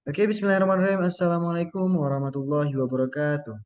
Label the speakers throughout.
Speaker 1: Oke, bismillahirrahmanirrahim. Assalamualaikum warahmatullahi wabarakatuh.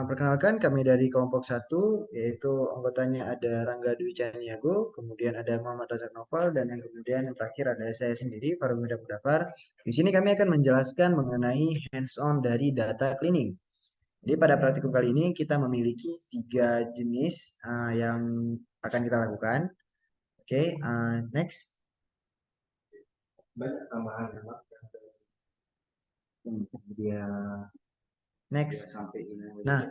Speaker 1: Perkenalkan kami dari kelompok satu, yaitu anggotanya ada Rangga Dwi Caniago, kemudian ada Muhammad Razak Noval, dan yang terakhir ada saya sendiri, Farumida Mudafar. Di sini kami akan menjelaskan mengenai hands-on dari data cleaning. Jadi pada praktikum kali ini kita memiliki tiga jenis yang akan kita lakukan. Oke, next. Banyak tambahan kemudian next. Nah,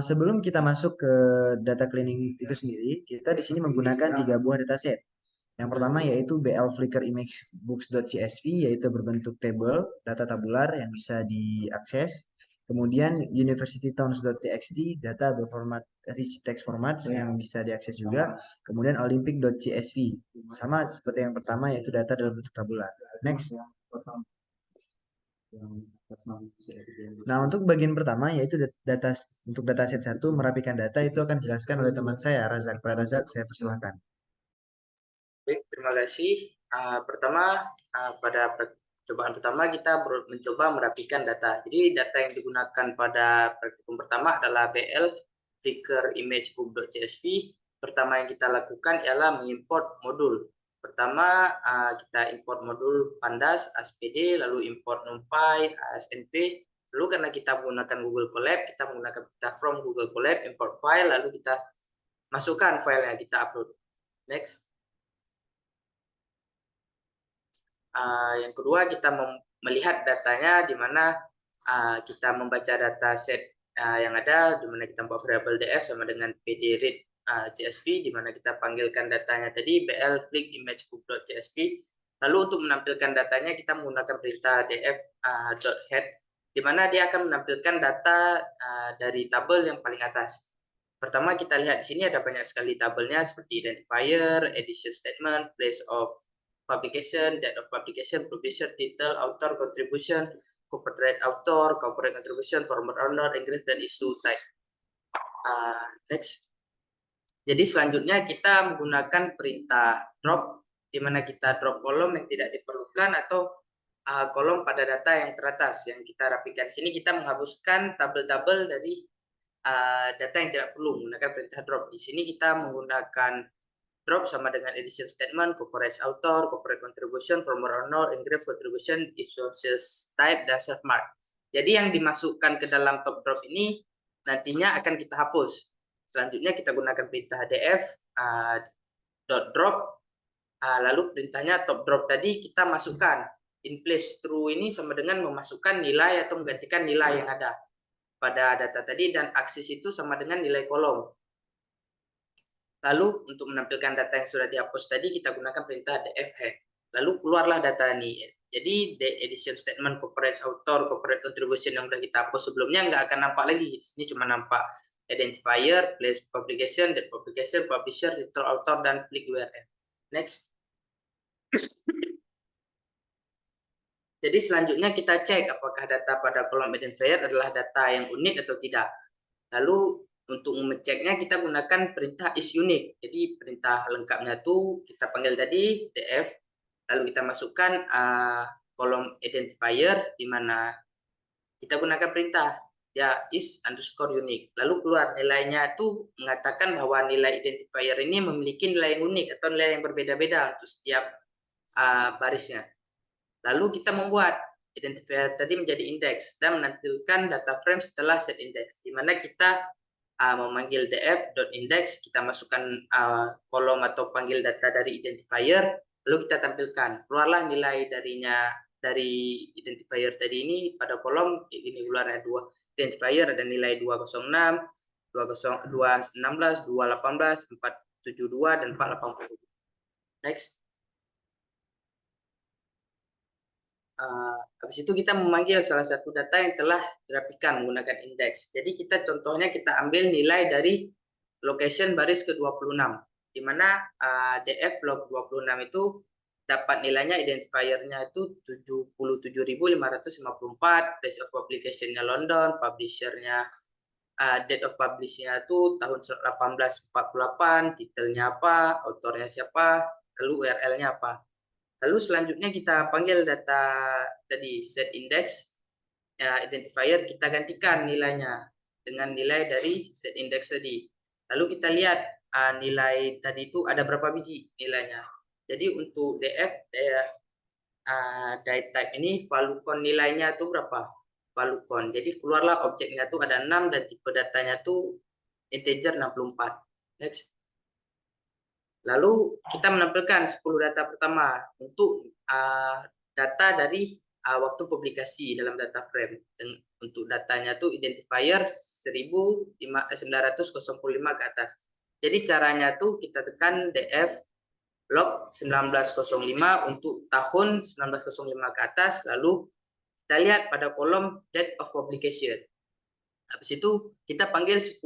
Speaker 1: sebelum kita masuk ke data cleaning itu sendiri, kita di sini menggunakan tiga buah dataset. Yang pertama yaitu BL Flickr Image Books.csv, yaitu berbentuk table, data tabular yang bisa diakses. Kemudian University Towns.txt, data berformat rich text format yang bisa diakses juga. Kemudian Olympic.csv, sama seperti yang pertama yaitu data dalam bentuk tabular. Next. Nah, untuk bagian pertama yaitu data untuk dataset satu merapikan data itu akan dijelaskan oleh teman saya Razak. Pak Razak, saya persilahkan.
Speaker 2: Baik, terima kasih. Pertama, pada percobaan pertama kita mencoba merapikan data. Jadi data yang digunakan pada praktikum pertama adalah BL Flickr Image Book.csv. Pertama yang kita lakukan ialah mengimport modul. Pertama, kita import modul Pandas, ASPD, lalu import NumPy, ASNP. Lalu karena kita menggunakan Google Colab, kita menggunakan kita from Google Colab, import file, lalu kita masukkan file yang kita upload. Next. Yang kedua, kita melihat datanya di mana kita membaca data set yang ada, di mana kita membuat variabel df sama dengan pd read csv, di mana kita panggilkan datanya tadi bl flick image book.csv. Lalu untuk menampilkan datanya kita menggunakan perintah df .head, di mana dia akan menampilkan data dari tabel yang paling atas. Pertama kita lihat di sini ada banyak sekali tabelnya seperti identifier, edition statement, place of publication, date of publication, publisher, title, author, contribution, corporate author, corporate contribution, former owner, engrave, dan issue type. Next. Jadi selanjutnya kita menggunakan perintah drop, di mana kita drop kolom yang tidak diperlukan atau kolom pada data yang teratas. Yang kita rapikan di sini kita menghapuskan tabel-tabel dari data yang tidak perlu menggunakan perintah drop. Di sini kita menggunakan drop sama dengan edition statement, corporate author, corporate contribution, former owner, engrave, contribution, issue sales type, dan self mark. Jadi yang dimasukkan ke dalam top drop ini nantinya akan kita hapus. Selanjutnya kita gunakan perintah df dot drop, lalu perintahnya top drop tadi kita masukkan in place true ini sama dengan memasukkan nilai atau menggantikan nilai yang ada pada data tadi, dan aksis itu sama dengan nilai kolom. Lalu untuk menampilkan data yang sudah dihapus tadi kita gunakan perintah df-head. Lalu keluarlah data ini. Jadi the edition statement, corporate author, corporate contribution yang sudah kita hapus sebelumnya nggak akan nampak lagi. Di sini cuma nampak identifier, place publication, date publication, publisher, title author, dan flick URL. Next. Jadi selanjutnya kita cek apakah data pada kolom identifier adalah data yang unik atau tidak. Lalu untuk mengeceknya kita gunakan perintah is unique. Jadi perintah lengkapnya tuh kita panggil tadi df, lalu kita masukkan kolom identifier di mana kita gunakan perintah ya is underscore unique. Lalu keluar nilainya itu mengatakan bahwa nilai identifier ini memiliki nilai yang unik atau nilai yang berbeda-beda untuk setiap barisnya. Lalu kita membuat identifier tadi menjadi indeks dan menampilkan data frame setelah set index, di mana kita memanggil df.index, kita masukkan kolom atau panggil data dari identifier, lalu kita tampilkan. Keluarlah nilai dari identifier tadi ini pada kolom, ini keluarnya dua identifier, ada nilai 206, 216, 218, 472, dan 480. Next. Habis itu kita memanggil salah satu data yang telah dirapikan menggunakan indeks. Jadi kita contohnya kita ambil nilai dari location baris ke-26, di mana df log 26 itu dapat nilainya identifiernya itu 77.554, place of publication-nya London, publisher-nya date of publish-nya itu tahun 1848, titelnya apa, autornya siapa, lalu URL-nya apa. Lalu selanjutnya kita panggil data tadi set index identifier, kita gantikan nilainya dengan nilai dari set index tadi. Lalu kita lihat nilai tadi itu ada berapa biji nilainya. Jadi untuk DF date type ini valuecon nilainya itu berapa? Valuecon. Jadi keluarlah objeknya tuh ada 6 dan tipe datanya tuh integer 64. Next. Lalu kita menampilkan 10 data pertama untuk data dari waktu publikasi dalam data frame. Untuk datanya tuh identifier 1905 ke atas. Jadi caranya tuh kita tekan df log 1905 untuk tahun 1905 ke atas, lalu kita lihat pada kolom date of publication. Habis itu kita panggil 10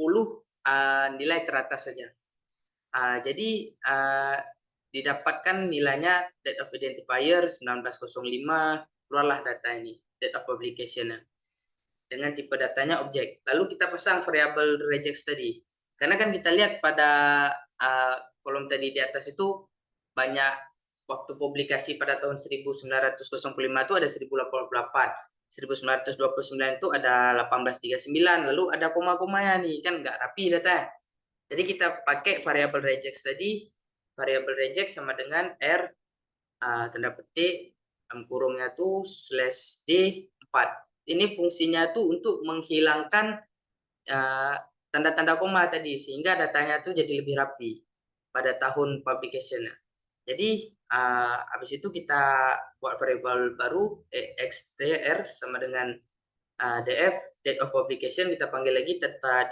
Speaker 2: nilai teratas saja. Jadi didapatkan nilainya date of identifier 1905, keluarlah data ini, date of publication dengan tipe datanya objek. Lalu kita pasang variabel regex tadi. Karena kan kita lihat pada kolom tadi di atas itu banyak waktu publikasi pada tahun 1905 itu ada 1088. 1929 itu ada 1839, lalu ada koma-komanya nih, kan nggak rapi data. Jadi kita pakai variabel regex tadi, variabel regex sama dengan r tanda petik dalam kurungnya tuh slash d 4. Ini fungsinya tuh untuk menghilangkan tanda-tanda koma tadi sehingga datanya tuh jadi lebih rapi pada tahun publication-nya. Jadi habis itu kita buat variabel baru xtr sama dengan df date of publication, kita panggil lagi data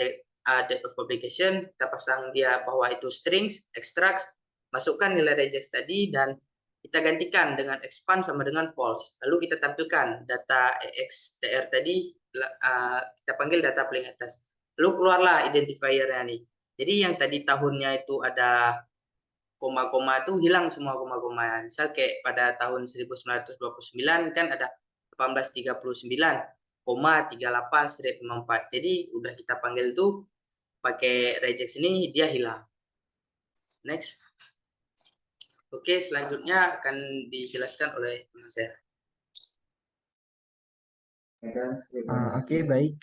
Speaker 2: date of publication, kita pasang dia bahwa itu strings extracts, masukkan nilai regex tadi dan kita gantikan dengan expand sama dengan false. Lalu kita tampilkan data xtr tadi, kita panggil data paling atas. Lalu keluarlah identifier-nya nih. Jadi yang tadi tahunnya itu ada koma-koma itu hilang semua koma-koma. Misal kayak pada tahun 1929 kan ada 1839, 38-54. Jadi udah kita panggil tuh pakai regex ini dia hilang. Next. Oke, selanjutnya akan dijelaskan oleh teman saya.
Speaker 1: Oke, baik.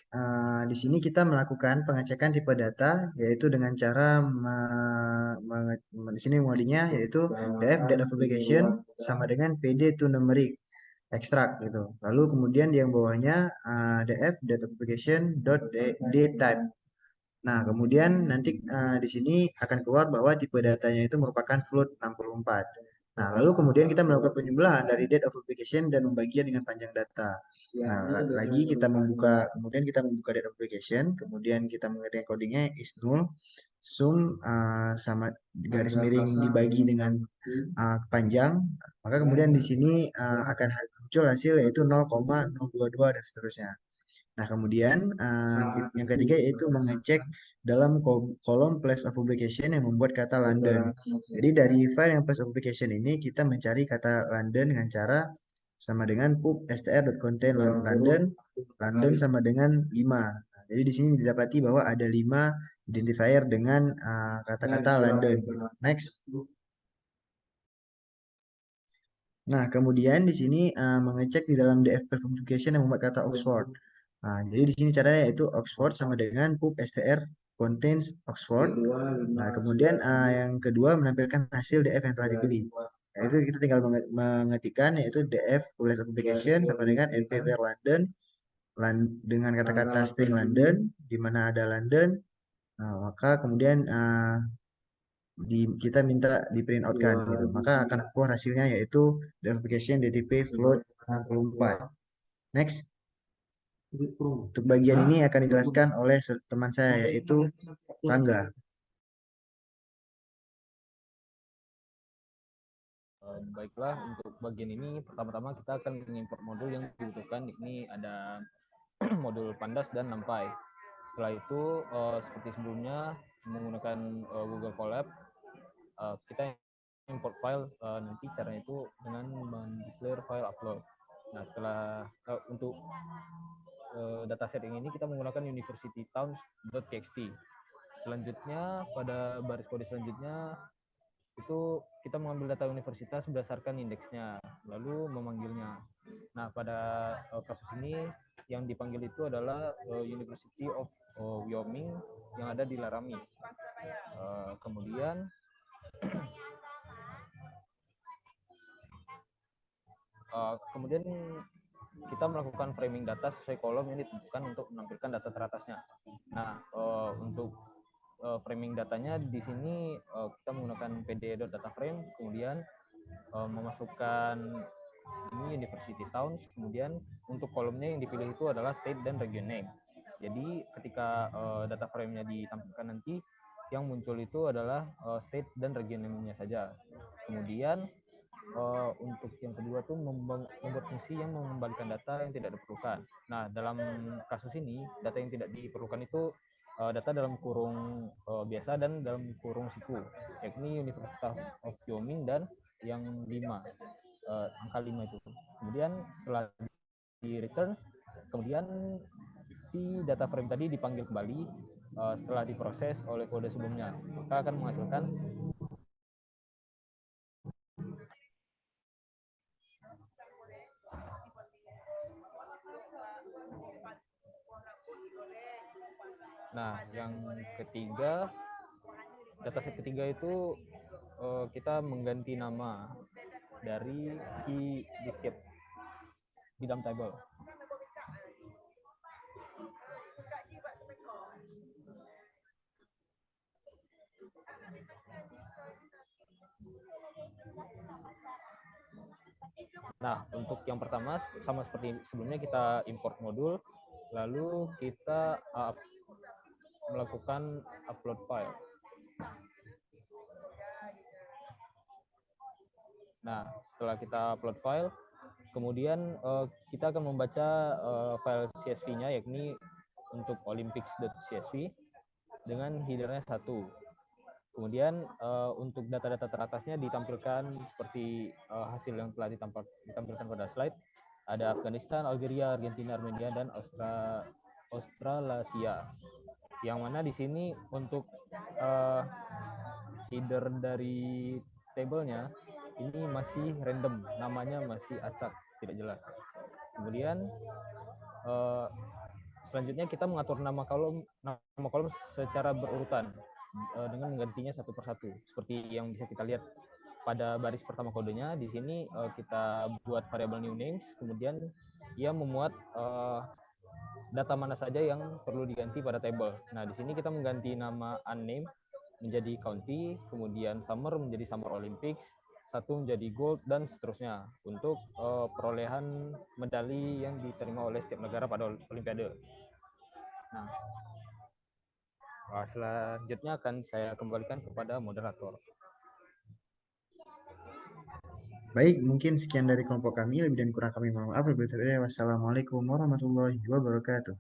Speaker 1: Di sini kita melakukan pengecekan tipe data, yaitu dengan cara di sini ngodingnya yaitu def data publication sama dengan pd to numeric extract gitu. Lalu kemudian di yang bawahnya df data publication dot d type. Nah, kemudian nanti di sini akan keluar bahwa tipe datanya itu merupakan float 64. Nah, lalu kemudian kita melakukan penyembelahan dari date of publication dan membaginya dengan panjang data. Nah, lagi kita kemudian kita membuka date of publication, kemudian kita mengetikkan codingnya is null, sum sama garis miring dibagi dengan panjang, maka kemudian di sini akan muncul hasil yaitu 0,022 dan seterusnya. Nah, kemudian yang ketiga yaitu mengecek dalam kolom place of publication yang membuat kata London. Jadi dari file yang place of publication ini kita mencari kata London dengan cara sama dengan pub str.contain London, London sama dengan 5. Nah, jadi di sini didapati bahwa ada 5 identifier dengan kata-kata London. Next. Nah, kemudian di sini mengecek di dalam df publication yang membuat kata Oxford. Nah, jadi di sini caranya yaitu Oxford sama dengan pub str contains Oxford. Nah, kemudian yang kedua menampilkan hasil df yang telah dipilih. Nah, itu kita tinggal mengetikkan yaitu df publication sama dengan np where London dengan kata-kata string London di mana ada London. Nah, maka kemudian kita minta di print out kan gitu. Maka akan keluar hasilnya yaitu verification DTP float 64. Next. Untuk bagian ini akan dijelaskan oleh teman saya yaitu Rangga.
Speaker 3: Baiklah, untuk bagian ini pertama-tama kita akan mengimport modul yang dibutuhkan. Ini ada modul Pandas dan NumPy. Setelah itu seperti sebelumnya menggunakan Google Colab, kita import file. Nanti caranya itu dengan mendeclare file upload. Nah, setelah untuk dataset ini kita menggunakan universitytowns.txt. Selanjutnya pada baris kode selanjutnya itu kita mengambil data universitas berdasarkan indeksnya, lalu memanggilnya. Nah, pada kasus ini yang dipanggil itu adalah University of Wyoming yang ada di Laramie. Kemudian kemudian kita melakukan framing data sesuai kolom yang ditentukan untuk menampilkan data teratasnya. Nah, untuk framing datanya di sini kita menggunakan pd.dataframe, kemudian memasukkan ini university towns, kemudian untuk kolomnya yang dipilih itu adalah state dan region name. Jadi ketika data frame-nya ditampilkan nanti, yang muncul itu adalah state dan region name-nya saja. Kemudian untuk yang kedua tuh membuat fungsi yang mengembalikan data yang tidak diperlukan. Nah, dalam kasus ini data yang tidak diperlukan itu data dalam kurung biasa dan dalam kurung siku, yakni Universitas of Wyoming dan yang 5, angka 5 itu. Kemudian setelah di return, kemudian si data frame tadi dipanggil kembali setelah diproses oleh kode sebelumnya, maka akan menghasilkan yang ketiga, dataset ketiga itu kita mengganti nama dari key di setiap di dalam table. Nah, untuk yang pertama sama seperti sebelumnya, kita import modul, lalu kita melakukan upload file. Nah, setelah kita upload file, kemudian kita akan membaca file CSV-nya, yakni untuk olympics.csv dengan header-nya 1. Kemudian untuk data-data teratasnya ditampilkan seperti hasil yang telah ditampilkan pada slide. Ada Afghanistan, Algeria, Argentina, Armenia, dan Australasia. Yang mana di sini untuk header dari tabelnya ini masih random, namanya masih acak, tidak jelas. Kemudian selanjutnya kita mengatur nama kolom secara berurutan dengan menggantinya satu persatu. Seperti yang bisa kita lihat pada baris pertama kodenya, di sini kita buat variabel new names, kemudian ia memuat data mana saja yang perlu diganti pada table. Nah, di sini kita mengganti nama unnamed menjadi county, kemudian summer menjadi summer olympics, satu menjadi gold, dan seterusnya untuk perolehan medali yang diterima oleh setiap negara pada olimpiade. Nah, selanjutnya akan saya kembalikan kepada moderator.
Speaker 1: Baik, mungkin sekian dari kelompok kami. Lebih dan kurang kami mohon maaf. Wassalamualaikum warahmatullahi wabarakatuh.